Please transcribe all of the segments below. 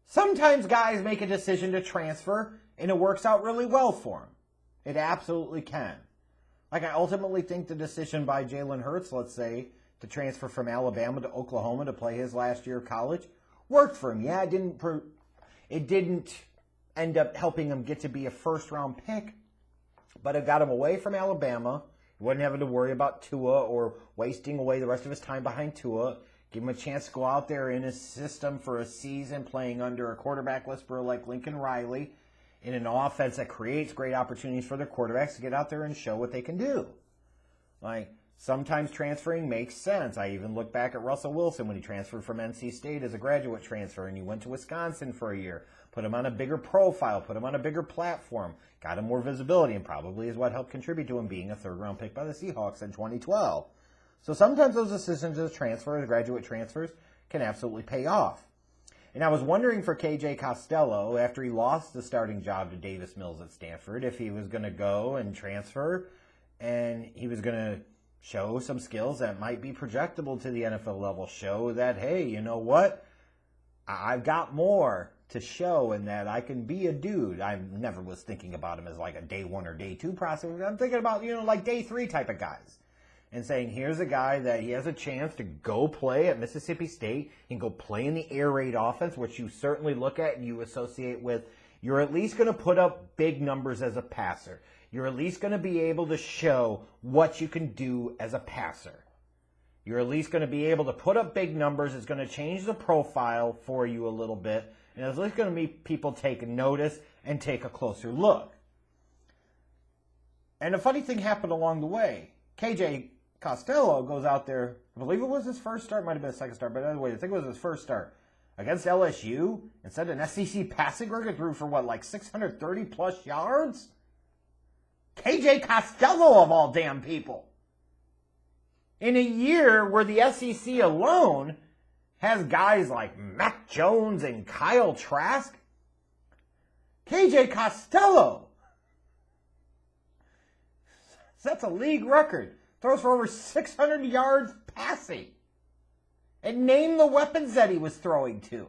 Sometimes guys make a decision to transfer, and it works out really well for them. It absolutely can. Like, I ultimately think the decision by Jalen Hurts, let's say, to transfer from Alabama to Oklahoma to play his last year of college, worked for him. Yeah, it didn't end up helping him get to be a first-round pick, but it got him away from Alabama. He wasn't having to worry about Tua or wasting away the rest of his time behind Tua. Give him a chance to go out there in his system for a season playing under a quarterback whisperer like Lincoln Riley in an offense that creates great opportunities for their quarterbacks to get out there and show what they can do. Like, sometimes transferring makes sense. I even look back at Russell Wilson when he transferred from NC State as a graduate transfer, and he went to Wisconsin for a year. Put him on a bigger profile, put him on a bigger platform, got him more visibility, and probably is what helped contribute to him being a third-round pick by the Seahawks in 2012. So sometimes those decisions as transfers, graduate transfers, can absolutely pay off. And I was wondering for KJ Costello, after he lost the starting job to Davis Mills at Stanford, if he was going to go and transfer and he was going to show some skills that might be projectable to the NFL level. Show that, hey, you know what? I've got more to show and that I can be a dude. I never was thinking about him as like a day one or day two prospect. I'm thinking about, like day three type of guys. And saying, here's a guy that he has a chance to go play at Mississippi State and go play in the air raid offense, which you certainly look at and you associate with, you're at least going to put up big numbers as a passer. You're at least going to be able to show what you can do as a passer. You're at least going to be able to put up big numbers. It's going to change the profile for you a little bit. And it's at least going to make people take notice and take a closer look. And a funny thing happened along the way. KJ Costello goes out there, I believe it was his first start, might have been his second start, but anyway, I think it was his first start. Against LSU, and set an SEC passing record through for like 630 plus yards? KJ Costello of all damn people. In a year where the SEC alone has guys like Mac Jones and Kyle Trask, KJ Costello sets a league record. Throws for over 600 yards passing. And name the weapons that he was throwing to.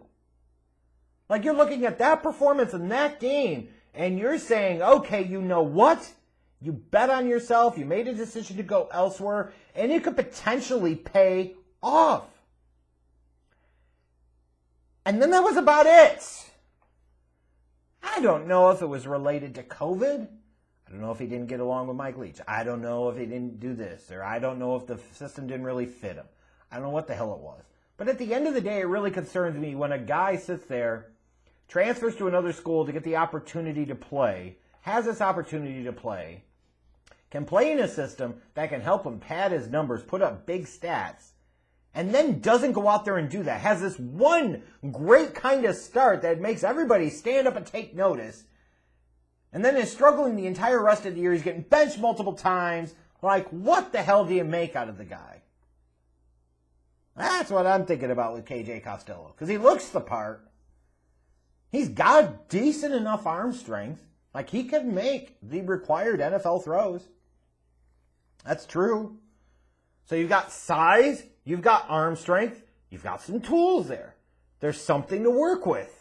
Like, you're looking at that performance in that game, and you're saying, okay, you know what? You bet on yourself, you made a decision to go elsewhere, and it could potentially pay off. And then that was about it. I don't know if it was related to COVID. I don't know if he didn't get along with Mike Leach. I don't know if he didn't do this. Or I don't know if the system didn't really fit him. I don't know what the hell it was. But at the end of the day, it really concerns me when a guy sits there, transfers to another school to get the opportunity to play, has this opportunity to play, can play in a system that can help him pad his numbers, put up big stats, and then doesn't go out there and do that. Has this one great kind of start that makes everybody stand up and take notice, and then is struggling the entire rest of the year. He's getting benched multiple times. Like, what the hell do you make out of the guy? That's what I'm thinking about with KJ Costello. Because he looks the part. He's got decent enough arm strength. Like, he can make the required NFL throws. That's true. So you've got size. You've got arm strength. You've got some tools there. There's something to work with.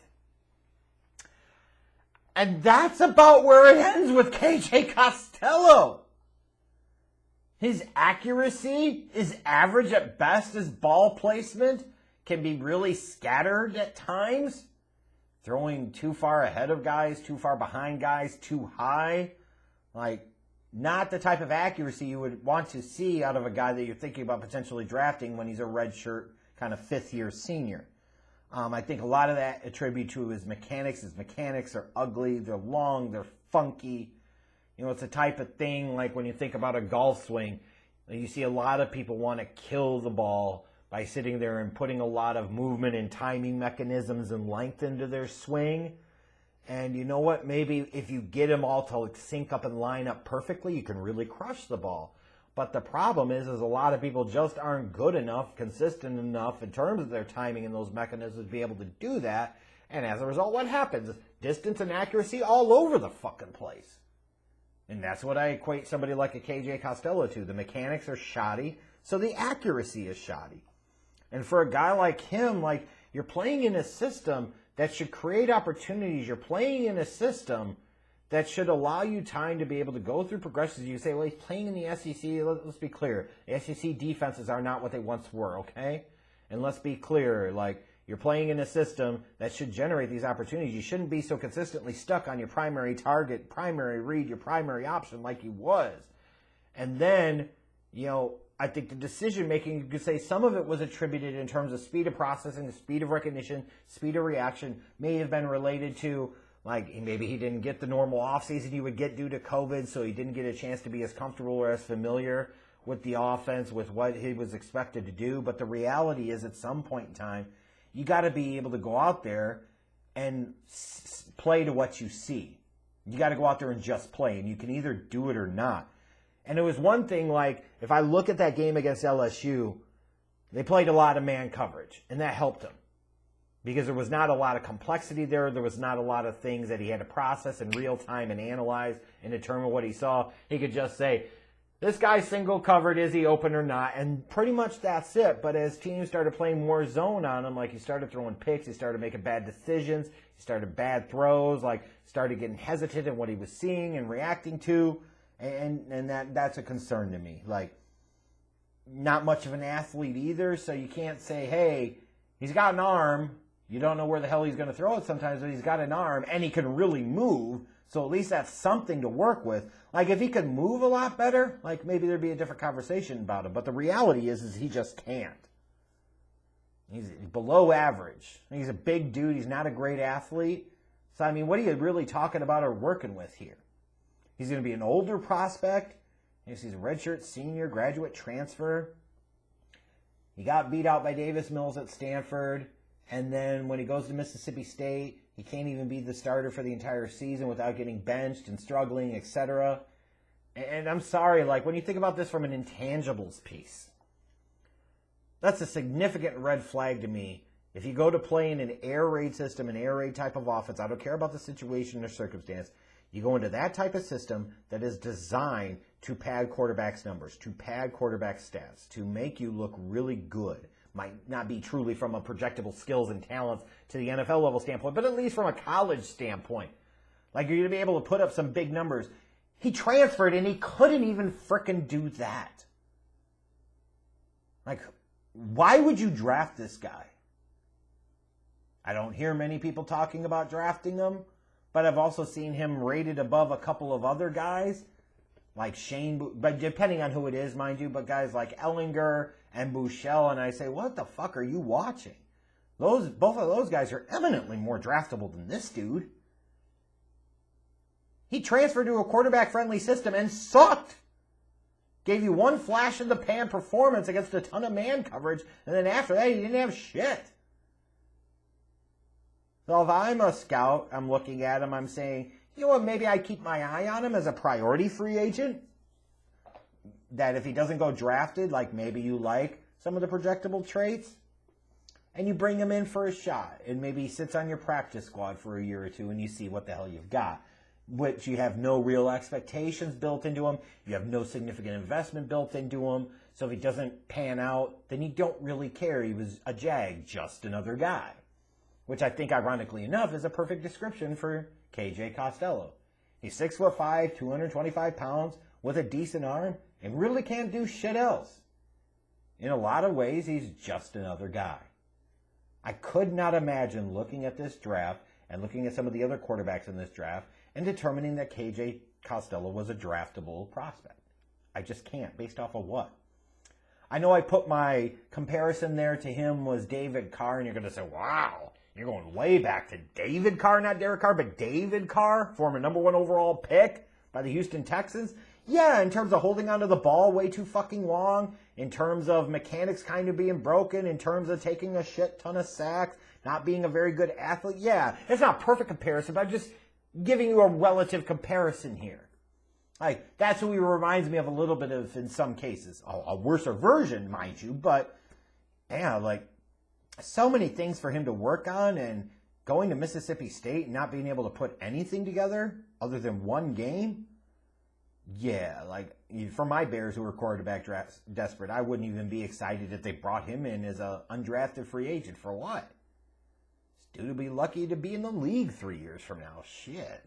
And that's about where it ends with KJ Costello. His accuracy is average at best. His ball placement can be really scattered at times. Throwing too far ahead of guys, too far behind guys, too high. Like, not the type of accuracy you would want to see out of a guy that you're thinking about potentially drafting when he's a redshirt kind of fifth-year senior. I think a lot of that attribute to his mechanics. His mechanics are ugly, they're long, they're funky. It's a type of thing like when you think about a golf swing, you see a lot of people want to kill the ball by sitting there and putting a lot of movement and timing mechanisms and length into their swing. And you know what? Maybe if you get them all to sync up and line up perfectly, you can really crush the ball. But the problem is a lot of people just aren't good enough, consistent enough in terms of their timing and those mechanisms to be able to do that. And as a result, what happens? Distance and accuracy all over the fucking place. And that's what I equate somebody like a KJ Costello to. The mechanics are shoddy, so the accuracy is shoddy. And for a guy like him, like, you're playing in a system that should create opportunities. You're playing in a system that should allow you time to be able to go through progressions. You say, well, he's playing in the SEC. Let's be clear. The SEC defenses are not what they once were, okay? And let's be clear, like, you're playing in a system that should generate these opportunities. You shouldn't be so consistently stuck on your primary target, primary read, your primary option like he was. And then, I think the decision-making, you could say some of it was attributed in terms of speed of processing, the speed of recognition, speed of reaction, may have been related to, like, maybe he didn't get the normal offseason he would get due to COVID, so he didn't get a chance to be as comfortable or as familiar with the offense, with what he was expected to do. But the reality is, at some point in time, you got to be able to go out there and play to what you see. You got to go out there and just play, and you can either do it or not. And it was one thing, like, if I look at that game against LSU, they played a lot of man coverage, and that helped him. Because there was not a lot of complexity there. There was not a lot of things that he had to process in real time and analyze and determine what he saw. He could just say, this guy's single covered, is he open or not? And pretty much that's it. But as teams started playing more zone on him, like he started throwing picks, he started making bad decisions, he started bad throws, like started getting hesitant in what he was seeing and reacting to. And that's a concern to me. Like, not much of an athlete either, so you can't say, hey, he's got an arm. You don't know where the hell he's going to throw it sometimes, but he's got an arm, and he can really move, so at least that's something to work with. Like, if he could move a lot better, like, maybe there'd be a different conversation about it. But the reality is he just can't. He's below average. He's a big dude. He's not a great athlete. So, I mean, what are you really talking about or working with here? He's going to be an older prospect. He's a redshirt senior, graduate transfer. He got beat out by Davis Mills at Stanford. And then when he goes to Mississippi State, he can't even be the starter for the entire season without getting benched and struggling, etc. And I'm sorry, like, when you think about this from an intangibles piece, that's a significant red flag to me. If you go to play in an air raid system, an air raid type of offense, I don't care about the situation or circumstance, you go into that type of system that is designed to pad quarterbacks' numbers, to pad quarterback stats, to make you look really good. Might not be truly from a projectable skills and talents to the NFL level standpoint, but at least from a college standpoint. Like, you're going to be able to put up some big numbers. He transferred and he couldn't even frickin' do that. Like, why would you draft this guy? I don't hear many people talking about drafting him, but I've also seen him rated above a couple of other guys, like Shane, but depending on who it is, mind you, but guys like Ellinger and Buechele, and I say, what the fuck are you watching? Both of those guys are eminently more draftable than this dude. He transferred to a quarterback-friendly system and sucked. Gave you one flash-in-the-pan performance against a ton of man coverage, and then after that, he didn't have shit. So if I'm a scout, I'm looking at him, I'm saying, you know what, maybe I keep my eye on him as a priority free agent. That if he doesn't go drafted, like maybe you like some of the projectable traits, and you bring him in for a shot, and maybe he sits on your practice squad for a year or two, and you see what the hell you've got. Which you have no real expectations built into him, you have no significant investment built into him, so if he doesn't pan out, then you don't really care. He was a jag, just another guy. Which I think, ironically enough, is a perfect description for KJ Costello. He's 6'5", 225 pounds, with a decent arm, and really can't do shit else. In a lot of ways, he's just another guy. I could not imagine looking at this draft and looking at some of the other quarterbacks in this draft and determining that KJ Costello was a draftable prospect. I just can't, based off of what? I know I put my comparison there to him was David Carr, and you're going to say, wow, you're going way back to David Carr, not Derek Carr, but David Carr, former #1 overall pick by the Houston Texans. Yeah, in terms of holding onto the ball way too fucking long, in terms of mechanics kind of being broken, in terms of taking a shit ton of sacks, not being a very good athlete. Yeah, it's not a perfect comparison, but I'm just giving you a relative comparison here. Like, that's who he reminds me of a little bit of in some cases. A worser version, mind you, but yeah, like, so many things for him to work on, and going to Mississippi State and not being able to put anything together other than one game. Yeah, like, for my Bears who were quarterback desperate, I wouldn't even be excited if they brought him in as an undrafted free agent. For what? Dude will be lucky to be in the league 3 years from now. Shit.